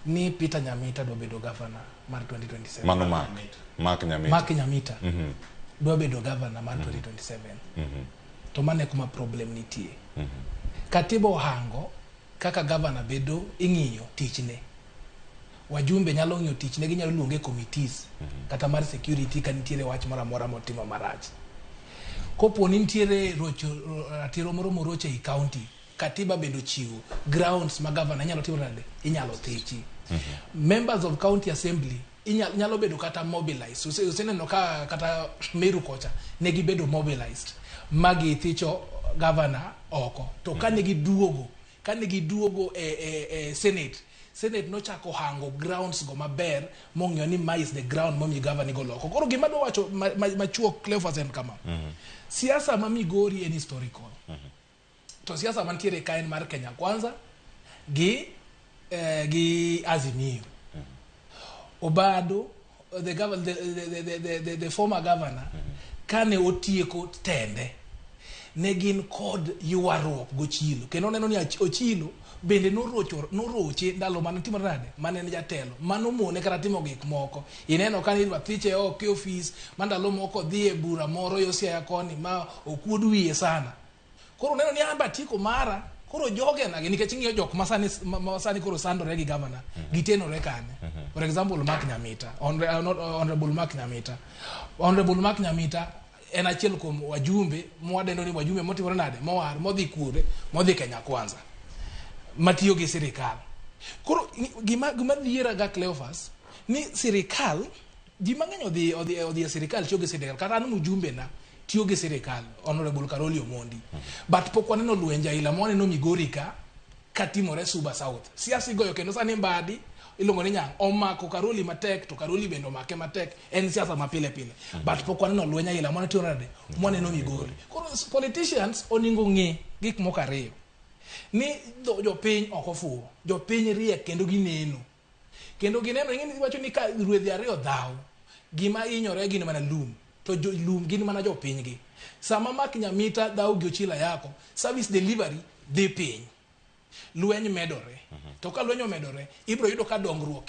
ni Peter Nyamita do bedo governor mar 2027. Mano Mark Nyamita. Mark Nyamita. Do bedo governor mar 2027. To mane kuma problem nitie. Katiba ohango kaka governor bedo ing'iyo tichne. Wajumbe nyalo ng'iyo tichne, ginyalo luonge committees kata mar security ka nitiere wach moro amora motimo marach. Kopo ni nitiere ratiro moro moroche i county, katiba bedo chiwo grounds ma governor nyalo timo nade, inyalo thichi. Members of county assembly nyalo bedo kata mobilized. Useneno ka kata Meru kocha negi bedo mobilized magi thicho governor oko. To kanegi duogo Senate no chako hango grounds go maber mong'yo ni mais the ground momi governor go loko. Koro gima do wacho machuok Cleophas en kama. Siasa ma Migori en historical. To siasa mantiere kaen mar Kenya Kwanza gi Azimio. Obado the former governor kane otieko tende ne gin kod yuaruok gochilo. Kendo neno ni Ochilo bende noroche ndalo mane timo nade, mane ne jatelo mano mone kata timo gik moko. Ineno kan idwa thiche oko e office mandalo moko dhi e bura moro Yosia koni ma okuod wiye sana. Koro neno ni amba tiko mara koro joge na nikech ng'iyo jok masani koro sandore gi governor gitenore kane. For example Mark Nyamita, honorable Mark Nyamita. Honorable Mark Nyamita en achiel kuom wajumbe mwadendo ni wajumbe motimore nade modhi kure modhi Kenya Kwanza matiyo gi sirikal. Koro gima dhiera ga Cleophas ni sirikal ji mang'eny odhi sirikal tiyo gi sirikal, kata an mujumbe na tiyo gi sirikal, honorable Karoli Omondi. But pok waneno lwenja ila mwaneno Migori ka timore Suba South. Siasa igoyo kendo sani Mbadi ilongo ni Nyang' omako Karoli matek, to Karoli bendo make matek, en siasa mapile pile. But pok waneno lwenya ila mwana tiyo nade mwaneno Migori. Koro politicians oningo ng'e gik moko ariyo. Ni jopiny ok ofuwo, jopiny riek kendo gineno. Kendo gineno ing'eni wacho ni ka rwedhi ariyo dhaw, gima inyore gin mana lum, to lum gin mana jopiny gi. Sama Mark Nyamita dhaw gi Ochila yako, service delivery dhi piny. Lweny medore. To ka lweny omedore, ibro yudo ka dongruok.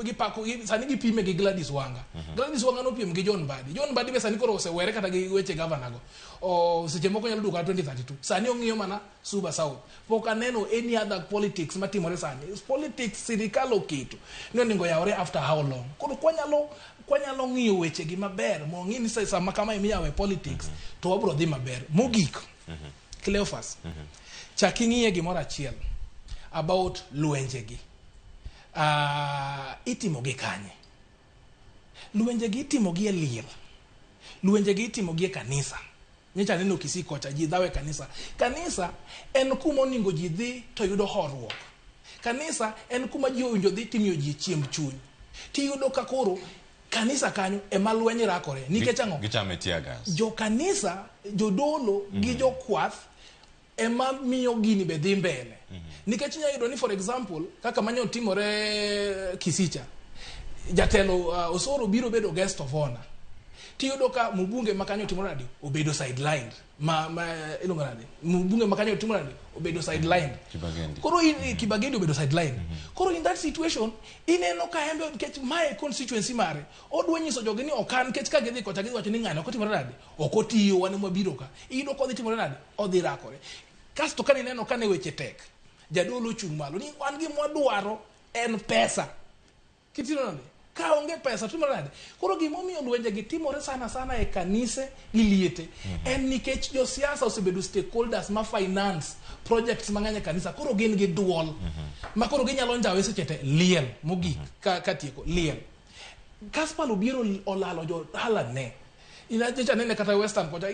Gipako sani gipime gi Gladys Wanga. Gladys Wanga no piem gi John Mbadi. John Mbadi be sani koro osewere kata gi weche governor go. O seche moko nyalo duka 2032. Sani ong'iyo mana Suba South. Pok aneno any other politics matimore sani. Politics sirikal oketo. Ni onego yawre after how long? Koro kwanyalo ng'iyo weche gi maber, mong'i ni sama kama imiyawe politics, to wabro dhi maber. Mogik. Cleophas. Chaki ng'iye gimoro achiel about lwenjegi. Itimogi kanye? Lwenjegi itimogi e liel. Lwenjegi itimogi e kanisa. Nyecha neno Kisii kocha ji dhawe kanisa. Kanisa en kuma oningo ji dhi to yudo horuok. Kanisa en kuma ji owinjo dhi timiyo ji chiemb chuny. Tiyudo ka koro kanisa kanyo ema lweny rakore. Nikech ang'o? Gichame tear gas. Jo kanisa, jodolo gi jokwath ema miyo gini be dhi mbele. Nikech nyayudo ni for example kaka manyo timore Kisicha, jatelo Osoro biro bedo guest of honor. Tiyudo ka mbunge makanyo timore nade obedo sidelined. Ilongo nade mbunge makanyo timore nade obedo sidelined. Koro Kibagendi obedo sidelined. Koro in that situation ineno ka embe nikech my constituency mare odwa nyiso jogi ni okan nikech ka gidhi kocha gidhi wacho ni ng'ano kotimore nade okotiyo wane mabiro ka iyudo kodhi timore nade odhi rakore. Kasto kan ineno kane weche tek jadolo chung' malo ni wan gi mwadwaro en pesa. Kitino nade ka onge pesa timore nade. Koro gimomiyo lwenje gi timore sana e kanise gi liete en nikech jo siasa osebedo stakeholders ma finance projects mang'eny kanisa. Koro gin gi duol ma koro ginyalo njawe seche te liel mogik ka tieko liel. Caspar Obiero olalo jo halane. Inajecha nene kata Western kocha